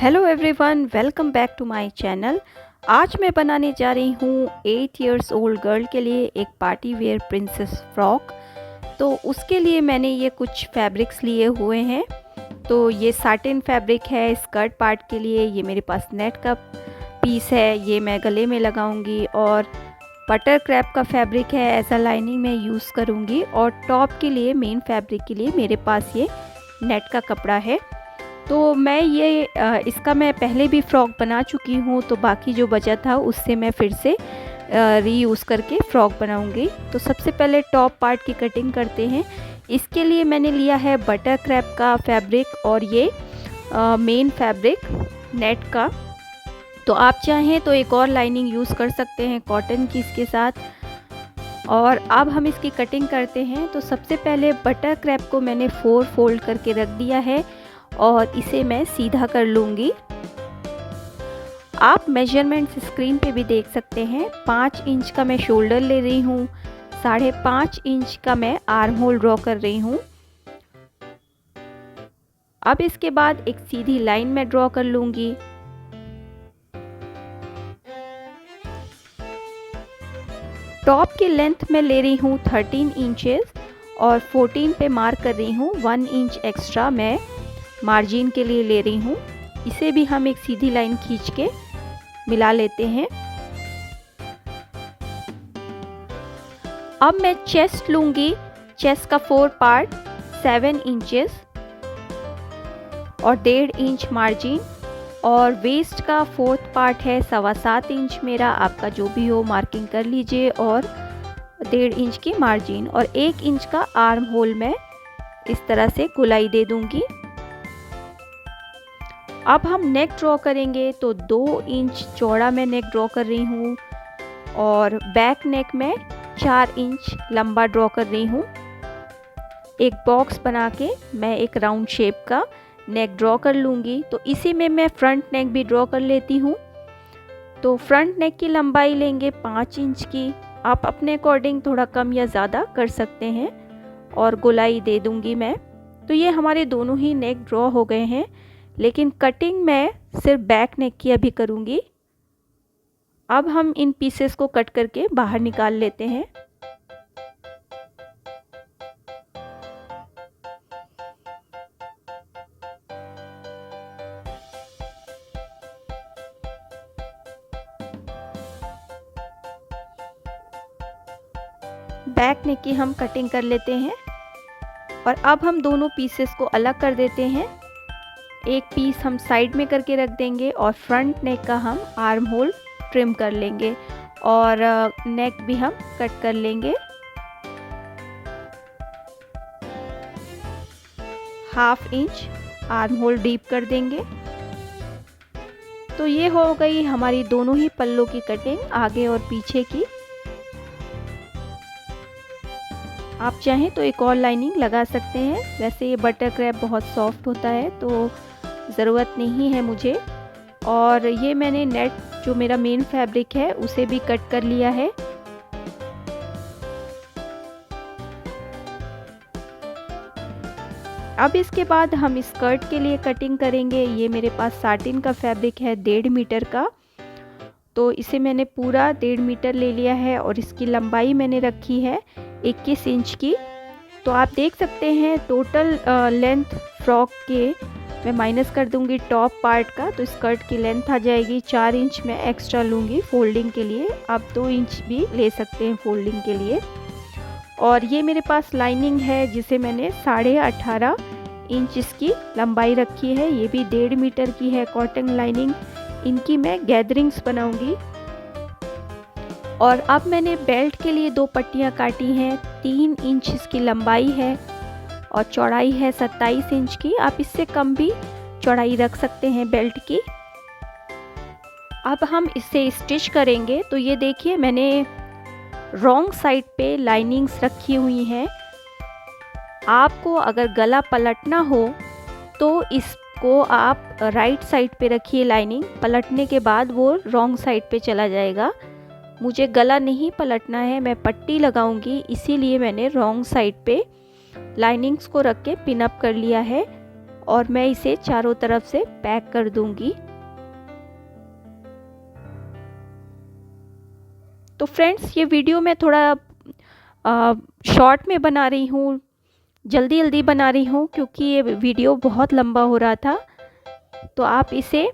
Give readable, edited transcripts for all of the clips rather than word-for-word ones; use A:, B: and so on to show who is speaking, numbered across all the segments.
A: Hello everyone, welcome back to my channel. आज मैं बनाने जा रही हूँ 8 इयर्स ओल्ड गर्ल के लिए एक पार्टी वेयर प्रिंसेस फ्रॉक। तो उसके लिए मैंने ये कुछ फैब्रिक्स लिए हुए हैं। तो ये साटिन फैब्रिक है स्कर्ट पार्ट के लिए। ये मेरे पास नेट का पीस है, ये मैं गले में लगाऊंगी। और बटर क्रैप का फैब्रिक है, ऐसा लाइनिंग मैं यूज़ करूँगी। और टॉप के लिए मेन फैब्रिक के लिए मेरे पास ये नेट का कपड़ा है। तो मैं इसका मैं पहले भी फ्रॉक बना चुकी हूँ, तो बाकी जो बचा था उससे मैं फिर से रीयूज़ करके फ़्रॉक बनाऊँगी। तो सबसे पहले टॉप पार्ट की कटिंग करते हैं। इसके लिए मैंने लिया है बटर क्रैप का फैब्रिक और ये मेन फैब्रिक नेट का। तो आप चाहें तो एक और लाइनिंग यूज़ कर सकते हैं कॉटन की इसके साथ। और अब हम इसकी कटिंग करते हैं। तो सबसे पहले बटर क्रैप को मैंने 4 फोल्ड करके रख दिया है और इसे मैं सीधा कर लूँगी। आप मेजरमेंट्स स्क्रीन पे भी देख सकते हैं। 5 इंच का मैं शोल्डर ले रही हूँ, 5.5 इंच का मैं आर्म होल ड्रॉ कर रही हूँ। अब इसके बाद एक सीधी लाइन में ड्रॉ कर लूँगी। टॉप की लेंथ में ले रही हूँ 13 इंचेस और 14 पे मार्क कर रही हूँ। 1 इंच एक्स्ट्रा मैं मार्जिन के लिए ले रही हूँ। इसे भी हम एक सीधी लाइन खींच के मिला लेते हैं। अब मैं चेस्ट लूँगी। चेस्ट का 4 पार्ट 7 इंचेस और 1.5 इंच मार्जिन। और वेस्ट का 4th पार्ट है 7.25 इंच मेरा, आपका जो भी हो मार्किंग कर लीजिए। और 1.5 इंच की मार्जिन और 1 इंच का आर्म होल मैं इस तरह से गोलाई दे दूँगी। अब हम नेक ड्रॉ करेंगे। तो 2 इंच चौड़ा मैं नेक ड्रॉ कर रही हूँ और बैक नेक में 4 इंच लंबा ड्रॉ कर रही हूँ। एक बॉक्स बना के मैं एक राउंड शेप का नेक ड्रॉ कर लूँगी। तो इसी में मैं फ्रंट नेक भी ड्रॉ कर लेती हूँ। तो फ्रंट नेक की लंबाई लेंगे 5 इंच की। आप अपने अकॉर्डिंग थोड़ा कम या ज़्यादा कर सकते हैं। और गोलाई दे दूँगी मैं। तो ये हमारे दोनों ही नेक ड्रॉ हो गए हैं, लेकिन कटिंग मैं सिर्फ बैक नेक की अभी करूँगी। अब हम इन पीसेस को कट करके बाहर निकाल लेते हैं। बैक नेक की हम कटिंग कर लेते हैं और अब हम दोनों पीसेस को अलग कर देते हैं। एक पीस हम साइड में करके रख देंगे और फ्रंट नेक का हम आर्म होल ट्रिम कर लेंगे और नेक भी हम कट कर लेंगे। 1/2 इंच आर्म होल डीप कर देंगे। तो ये हो गई हमारी दोनों ही पल्लों की कटिंग, आगे और पीछे की। आप चाहें तो एक और लाइनिंग लगा सकते हैं। वैसे ये बटर क्रैप बहुत सॉफ्ट होता है तो ज़रूरत नहीं है मुझे। और ये मैंने नेट जो मेरा मेन फैब्रिक है उसे भी कट कर लिया है। अब इसके बाद हम स्कर्ट के लिए कटिंग करेंगे। ये मेरे पास साटिन का फैब्रिक है 1.5 मीटर का। तो इसे मैंने पूरा 1.5 मीटर ले लिया है और इसकी लंबाई मैंने रखी है 21 इंच की। तो आप देख सकते हैं टोटल लेंथ फ्रॉक के मैं माइनस कर दूंगी टॉप पार्ट का। तो स्कर्ट की लेंथ आ जाएगी 4 इंच मैं एक्स्ट्रा लूँगी फोल्डिंग के लिए। आप 2 इंच भी ले सकते हैं फोल्डिंग के लिए। और ये मेरे पास लाइनिंग है जिसे मैंने 18.5 इंच इसकी लंबाई रखी है। ये भी 1.5 मीटर की है कॉटन लाइनिंग। इनकी मैं गैदरिंग्स बनाऊंगी। और अब मैंने बेल्ट के लिए 2 पट्टियाँ काटी हैं। 3 इंच इसकी लंबाई है और चौड़ाई है 27 इंच की। आप इससे कम भी चौड़ाई रख सकते हैं बेल्ट की। अब हम इसे स्टिच करेंगे। तो ये देखिए मैंने रॉन्ग साइड पे लाइनिंग्स रखी हुई हैं। आपको अगर गला पलटना हो तो इसको आप राइट साइड पे रखिए लाइनिंग। पलटने के बाद वो रॉन्ग साइड पे चला जाएगा। मुझे गला नहीं पलटना है, मैं पट्टी लगाऊंगी, इसीलिए मैंने रॉन्ग साइड पे लाइनिंग्स को रख के पिन अप कर लिया है। और मैं इसे चारों तरफ से पैक कर दूंगी। तो फ्रेंड्स, ये वीडियो मैं थोड़ा शॉर्ट में बना रही हूँ, जल्दी जल्दी बना रही हूँ, क्योंकि ये वीडियो बहुत लंबा हो रहा था। तो आप इसे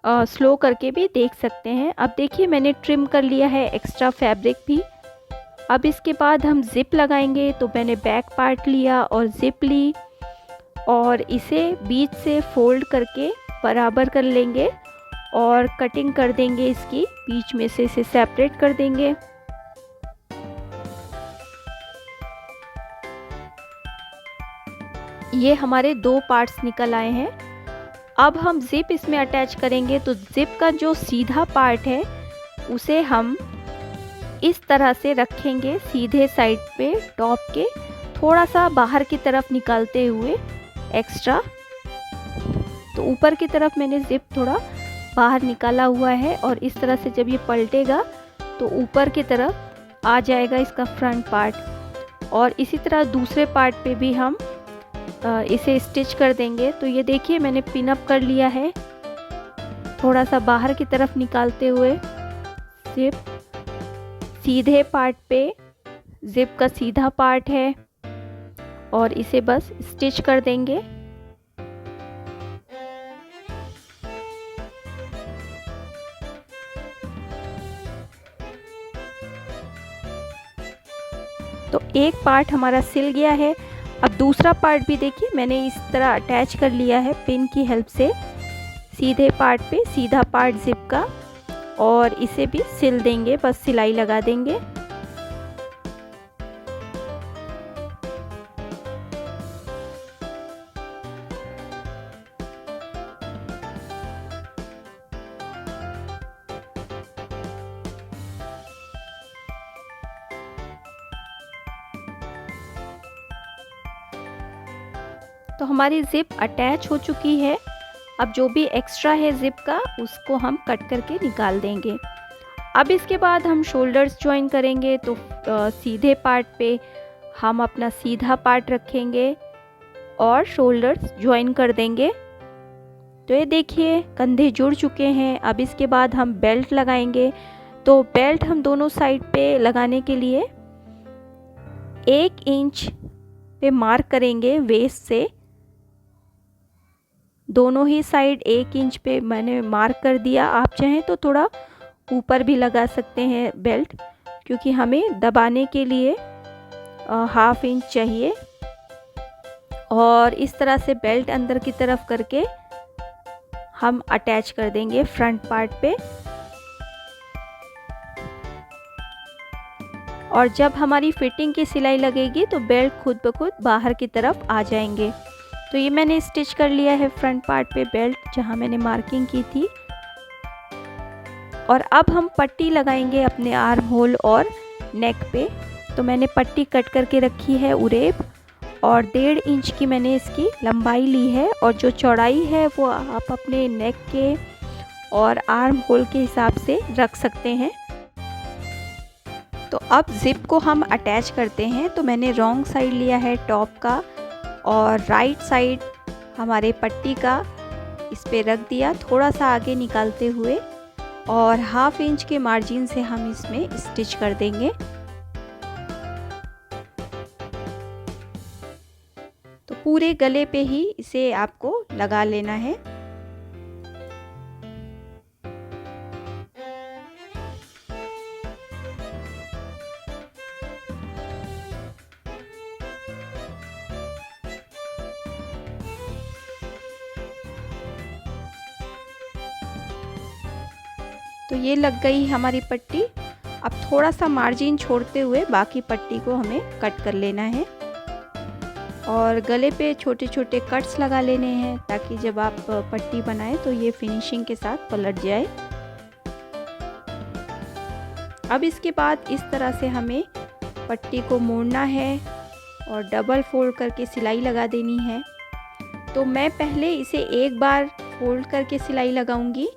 A: स्लो करके भी देख सकते हैं। अब देखिए, मैंने ट्रिम कर लिया है एक्स्ट्रा फैब्रिक भी। अब इसके बाद हम ज़िप लगाएंगे। तो मैंने बैक पार्ट लिया और ज़िप ली और इसे बीच से फोल्ड करके बराबर कर लेंगे और कटिंग कर देंगे इसकी, बीच में से इसे सेपरेट कर देंगे। ये हमारे 2 पार्ट्स निकल आए हैं। अब हम ज़िप इसमें अटैच करेंगे। तो ज़िप का जो सीधा पार्ट है उसे हम इस तरह से रखेंगे सीधे साइड पे टॉप के, थोड़ा सा बाहर की तरफ निकालते हुए एक्स्ट्रा। तो ऊपर की तरफ मैंने ज़िप थोड़ा बाहर निकाला हुआ है और इस तरह से जब ये पलटेगा तो ऊपर की तरफ आ जाएगा इसका फ्रंट पार्ट। और इसी तरह दूसरे पार्ट पे भी हम इसे स्टिच कर देंगे। तो ये देखिए, मैंने पिन अप कर लिया है, थोड़ा सा बाहर की तरफ निकालते हुए ज़िप। सीधे पार्ट पे ज़िप का सीधा पार्ट है और इसे बस स्टिच कर देंगे। तो एक पार्ट हमारा सिल गया है। अब दूसरा पार्ट भी देखिए, मैंने इस तरह अटैच कर लिया है पिन की हेल्प से सीधे पार्ट पे, सीधा पार्ट ज़िप का, और इसे भी सिल देंगे, बस सिलाई लगा देंगे। तो हमारी ज़िप अटैच हो चुकी है। अब जो भी एक्स्ट्रा है ज़िप का उसको हम कट करके निकाल देंगे। अब इसके बाद हम शोल्डर्स ज्वाइन करेंगे। तो सीधे पार्ट पे हम अपना सीधा पार्ट रखेंगे और शोल्डर्स ज्वाइन कर देंगे। तो ये देखिए, कंधे जुड़ चुके हैं। अब इसके बाद हम बेल्ट लगाएंगे। तो बेल्ट हम दोनों साइड पे लगाने के लिए 1 इंच पे मार्क करेंगे वेस्ट से। दोनों ही साइड 1 इंच पे मैंने मार्क कर दिया। आप चाहें तो थोड़ा ऊपर भी लगा सकते हैं बेल्ट, क्योंकि हमें दबाने के लिए 1/2 इंच चाहिए। और इस तरह से बेल्ट अंदर की तरफ करके हम अटैच कर देंगे फ्रंट पार्ट पे। और जब हमारी फिटिंग की सिलाई लगेगी तो बेल्ट खुद ब खुद बाहर की तरफ आ जाएंगे। तो ये मैंने स्टिच कर लिया है फ्रंट पार्ट पे बेल्ट, जहाँ मैंने मार्किंग की थी। और अब हम पट्टी लगाएंगे अपने आर्म होल और नेक पे। तो मैंने पट्टी कट करके रखी है उरेब, और 1.5 इंच की मैंने इसकी लंबाई ली है। और जो चौड़ाई है वो आप अपने नेक के और आर्म होल के हिसाब से रख सकते हैं। तो अब ज़िप को हम अटैच करते हैं। तो मैंने रॉन्ग साइड लिया है टॉप का और राइट साइड हमारे पट्टी का इस पे रख दिया, थोड़ा सा आगे निकालते हुए, और 1/2 इंच के मार्जिन से हम इसमें स्टिच कर देंगे। तो पूरे गले पे ही इसे आपको लगा लेना है। तो ये लग गई हमारी पट्टी। अब थोड़ा सा मार्जिन छोड़ते हुए बाकी पट्टी को हमें कट कर लेना है और गले पे छोटे छोटे कट्स लगा लेने हैं, ताकि जब आप पट्टी बनाएं तो ये फिनिशिंग के साथ पलट जाए। अब इसके बाद इस तरह से हमें पट्टी को मोड़ना है और डबल फोल्ड करके सिलाई लगा देनी है। तो मैं पहले इसे एक बार फोल्ड करके सिलाई लगाऊंगी,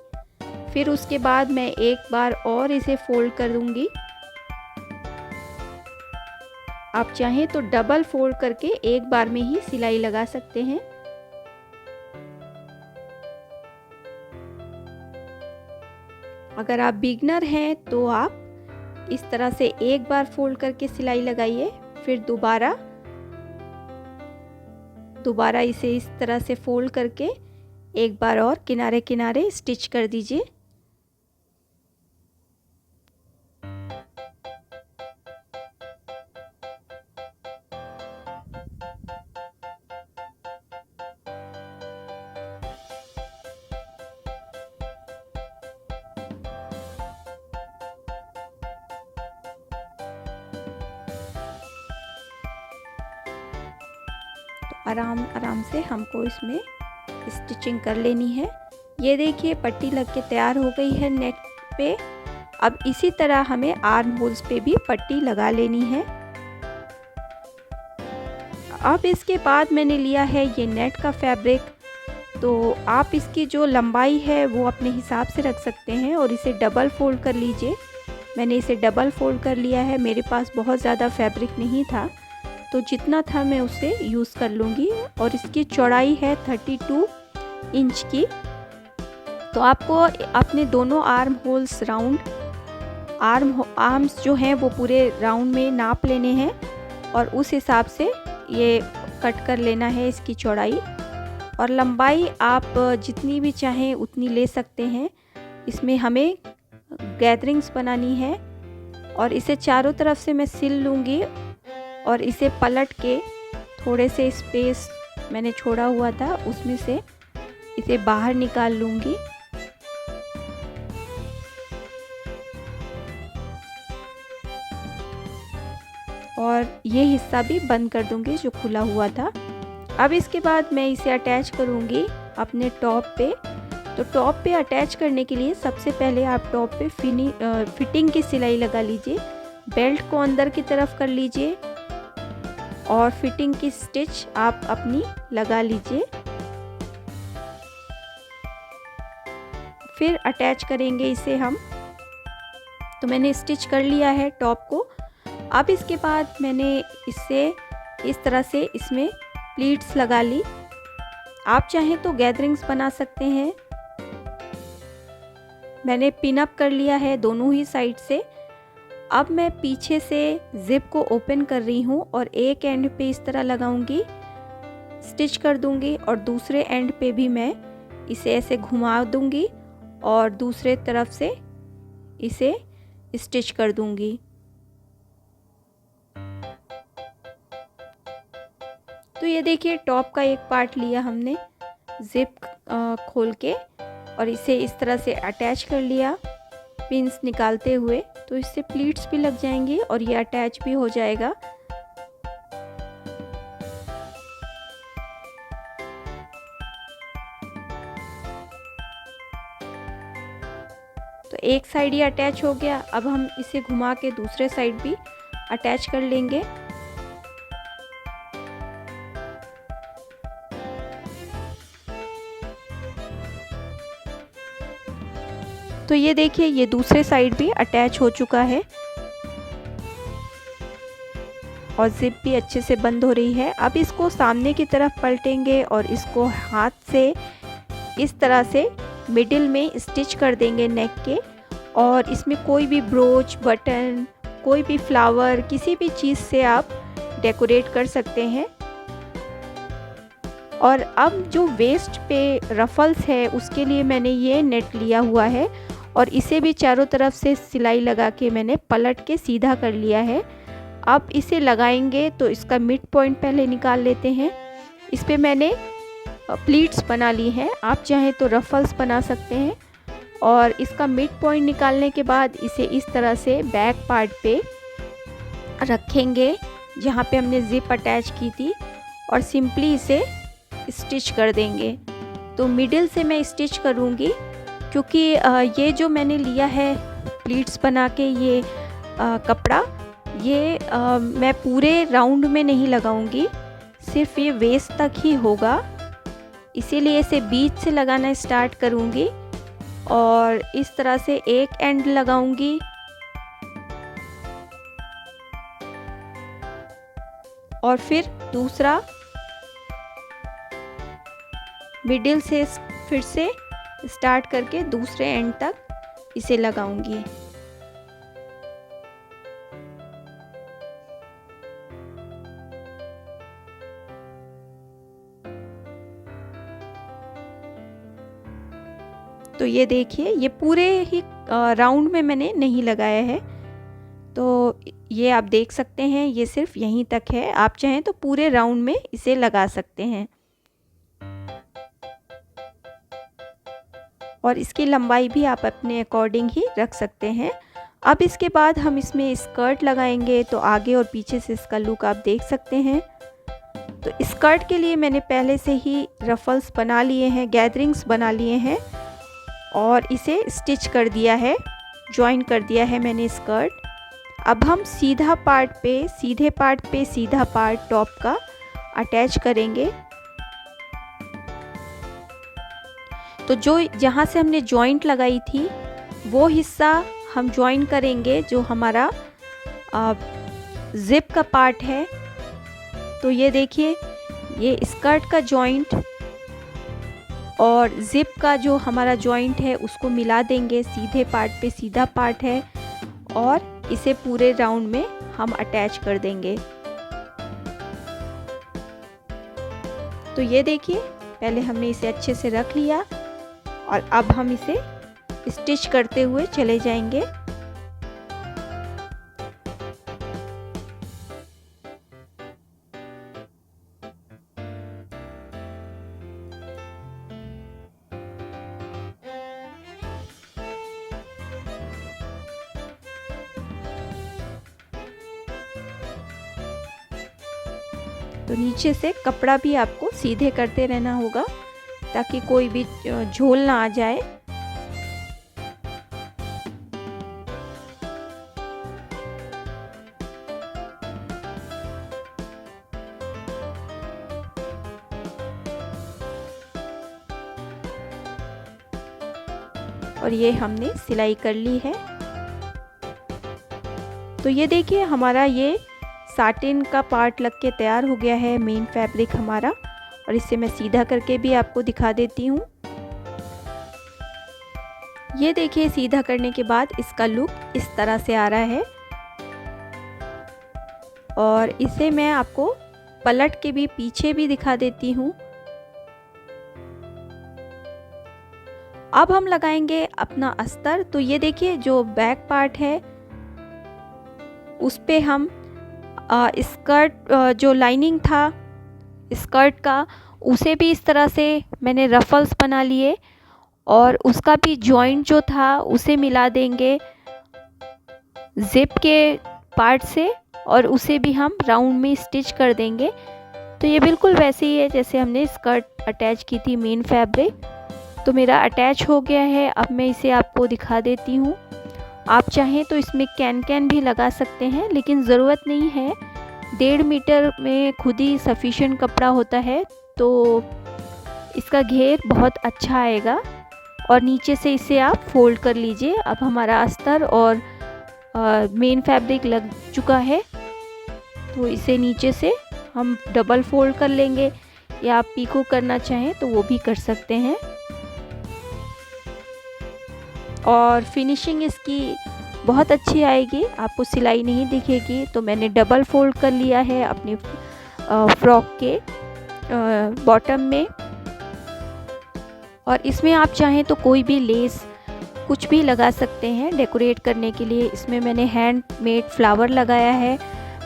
A: फिर उसके बाद मैं एक बार और इसे फोल्ड कर दूंगी। आप चाहें तो डबल फोल्ड करके एक बार में ही सिलाई लगा सकते हैं। अगर आप बिगनर हैं तो आप इस तरह से एक बार फोल्ड करके सिलाई लगाइए, फिर दोबारा इसे इस तरह से फोल्ड करके एक बार और किनारे किनारे स्टिच कर दीजिए। आराम आराम से हमको इसमें स्टिचिंग कर लेनी है। ये देखिए पट्टी लग के तैयार हो गई है नेक पे। अब इसी तरह हमें आर्म होल्स पे भी पट्टी लगा लेनी है। अब इसके बाद मैंने लिया है ये नेट का फैब्रिक, तो आप इसकी जो लंबाई है वो अपने हिसाब से रख सकते हैं और इसे डबल फोल्ड कर लीजिए। मैंने इसे डबल फोल्ड कर लिया है, मेरे पास बहुत ज़्यादा फैब्रिक नहीं था तो जितना था मैं उसे यूज़ कर लूँगी। और इसकी चौड़ाई है 32 इंच की। तो आपको अपने दोनों आर्म होल्स आर्म्स जो हैं वो पूरे राउंड में नाप लेने हैं और उस हिसाब से ये कट कर लेना है इसकी चौड़ाई। और लंबाई आप जितनी भी चाहें उतनी ले सकते हैं। इसमें हमें गैदरिंग्स बनानी है और इसे चारों तरफ से मैं सिल लूँगी और इसे पलट के थोड़े से स्पेस मैंने छोड़ा हुआ था उसमें से इसे बाहर निकाल लूँगी। और ये हिस्सा भी बंद कर दूँगी जो खुला हुआ था। अब इसके बाद मैं इसे अटैच करूँगी अपने टॉप पे। तो टॉप पे अटैच करने के लिए सबसे पहले आप टॉप पे फिटिंग की सिलाई लगा लीजिए। बेल्ट को अंदर की तरफ कर लीजिए और फिटिंग की स्टिच आप अपनी लगा लीजिए। फिर अटैच करेंगे इसे हम। तो मैंने स्टिच कर लिया है टॉप को। अब इसके बाद मैंने इससे इस तरह से इसमें प्लीट्स लगा ली। आप चाहें तो गैदरिंग्स बना सकते हैं। मैंने पिन अप कर लिया है दोनों ही साइड से। अब मैं पीछे से जिप को ओपन कर रही हूँ और एक एंड पे इस तरह लगाऊंगी, स्टिच कर दूंगी और दूसरे एंड पे भी मैं इसे ऐसे घुमा दूंगी और दूसरे तरफ से इसे स्टिच कर दूंगी। तो ये देखिए टॉप का एक पार्ट लिया हमने जिप खोल के और इसे इस तरह से अटैच कर लिया पिंस निकालते हुए। तो इससे प्लीट्स भी लग जाएंगी और ये अटैच भी हो जाएगा। तो एक साइड ये अटैच हो गया। अब हम इसे घुमा के दूसरे साइड भी अटैच कर लेंगे। तो ये देखिए ये दूसरे साइड भी अटैच हो चुका है और जिप भी अच्छे से बंद हो रही है। अब इसको सामने की तरफ पलटेंगे और इसको हाथ से इस तरह से मिडिल में स्टिच कर देंगे नेक के। और इसमें कोई भी ब्रोच, बटन, कोई भी फ्लावर, किसी भी चीज़ से आप डेकोरेट कर सकते हैं। और अब जो वेस्ट पे रफल्स है उसके लिए मैंने ये नेट लिया हुआ है और इसे भी चारों तरफ से सिलाई लगा के मैंने पलट के सीधा कर लिया है। अब इसे लगाएंगे तो इसका मिड पॉइंट पहले निकाल लेते हैं। इस पे मैंने प्लीट्स बना ली हैं, आप चाहें तो रफल्स बना सकते हैं। और इसका मिड पॉइंट निकालने के बाद इसे इस तरह से बैक पार्ट पे रखेंगे जहाँ पे हमने जिप अटैच की थी और सिंपली इसे स्टिच कर देंगे। तो मिडिल से मैं स्टिच करूँगी क्योंकि ये जो मैंने लिया है प्लीट्स बना के ये कपड़ा, ये मैं पूरे राउंड में नहीं लगाऊंगी, सिर्फ ये वेस्ट तक ही होगा। इसीलिए इसे बीच से लगाना स्टार्ट करूंगी और इस तरह से एक एंड लगाऊंगी और फिर दूसरा मिडिल से फिर से स्टार्ट करके दूसरे एंड तक इसे लगाऊंगी। तो ये देखिए, ये पूरे ही राउंड में मैंने नहीं लगाया है, तो ये आप देख सकते हैं, ये सिर्फ यहीं तक है। आप चाहें तो पूरे राउंड में इसे लगा सकते हैं और इसकी लंबाई भी आप अपने अकॉर्डिंग ही रख सकते हैं। अब इसके बाद हम इसमें स्कर्ट लगाएंगे, तो आगे और पीछे से इसका लुक आप देख सकते हैं। तो स्कर्ट के लिए मैंने पहले से ही रफल्स बना लिए हैं, गैदरिंग्स बना लिए हैं और इसे स्टिच कर दिया है, जॉइन कर दिया है मैंने स्कर्ट। अब हम सीधे पार्ट पे सीधा पार्ट टॉप का अटैच करेंगे। तो जो जहाँ से हमने जॉइंट लगाई थी वो हिस्सा हम जॉइन करेंगे, जो हमारा जिप का पार्ट है। तो ये देखिए, ये स्कर्ट का जॉइंट और जिप का जो हमारा जॉइंट है उसको मिला देंगे। सीधे पार्ट पे सीधा पार्ट है और इसे पूरे राउंड में हम अटैच कर देंगे। तो ये देखिए, पहले हमने इसे अच्छे से रख लिया और अब हम इसे स्टिच करते हुए चले जाएंगे। तो नीचे से कपड़ा भी आपको सीधे करते रहना होगा ताकि कोई भी झोल ना आ जाए। और ये हमने सिलाई कर ली है। तो ये देखिए, हमारा ये साटिन का पार्ट लग के तैयार हो गया है, मेन फैब्रिक हमारा। और इसे मैं सीधा करके भी आपको दिखा देती हूँ। ये देखिए, सीधा करने के बाद इसका लुक इस तरह से आ रहा है। और इसे मैं आपको पलट के भी पीछे भी दिखा देती हूँ। अब हम लगाएंगे अपना अस्तर। तो ये देखिए, जो बैक पार्ट है उस पे हम स्कर्ट जो लाइनिंग था स्कर्ट का, उसे भी इस तरह से मैंने रफल्स बना लिए और उसका भी जॉइंट जो था उसे मिला देंगे जिप के पार्ट से और उसे भी हम राउंड में स्टिच कर देंगे। तो ये बिल्कुल वैसे ही है जैसे हमने स्कर्ट अटैच की थी मेन फैब्रिक। तो मेरा अटैच हो गया है। अब मैं इसे आपको दिखा देती हूँ। आप चाहें तो इसमें कैन भी लगा सकते हैं, लेकिन ज़रूरत नहीं है। 1.5 मीटर में खुद ही सफिशिएंट कपड़ा होता है, तो इसका घेर बहुत अच्छा आएगा। और नीचे से इसे आप फोल्ड कर लीजिए। अब हमारा अस्तर और मेन फैब्रिक लग चुका है, तो इसे नीचे से हम डबल फोल्ड कर लेंगे, या आप पीको करना चाहें तो वो भी कर सकते हैं। और फिनिशिंग इसकी बहुत अच्छी आएगी, आपको सिलाई नहीं दिखेगी। तो मैंने डबल फोल्ड कर लिया है अपनी फ्रॉक के बॉटम में। और इसमें आप चाहें तो कोई भी लेस कुछ भी लगा सकते हैं डेकोरेट करने के लिए। इसमें मैंने हैंडमेड फ्लावर लगाया है,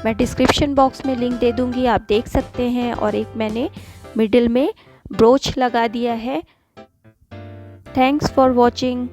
A: मैं डिस्क्रिप्शन बॉक्स में लिंक दे दूंगी, आप देख सकते हैं। और एक मैंने मिडिल में ब्रोच लगा दिया है। Thanks for watching.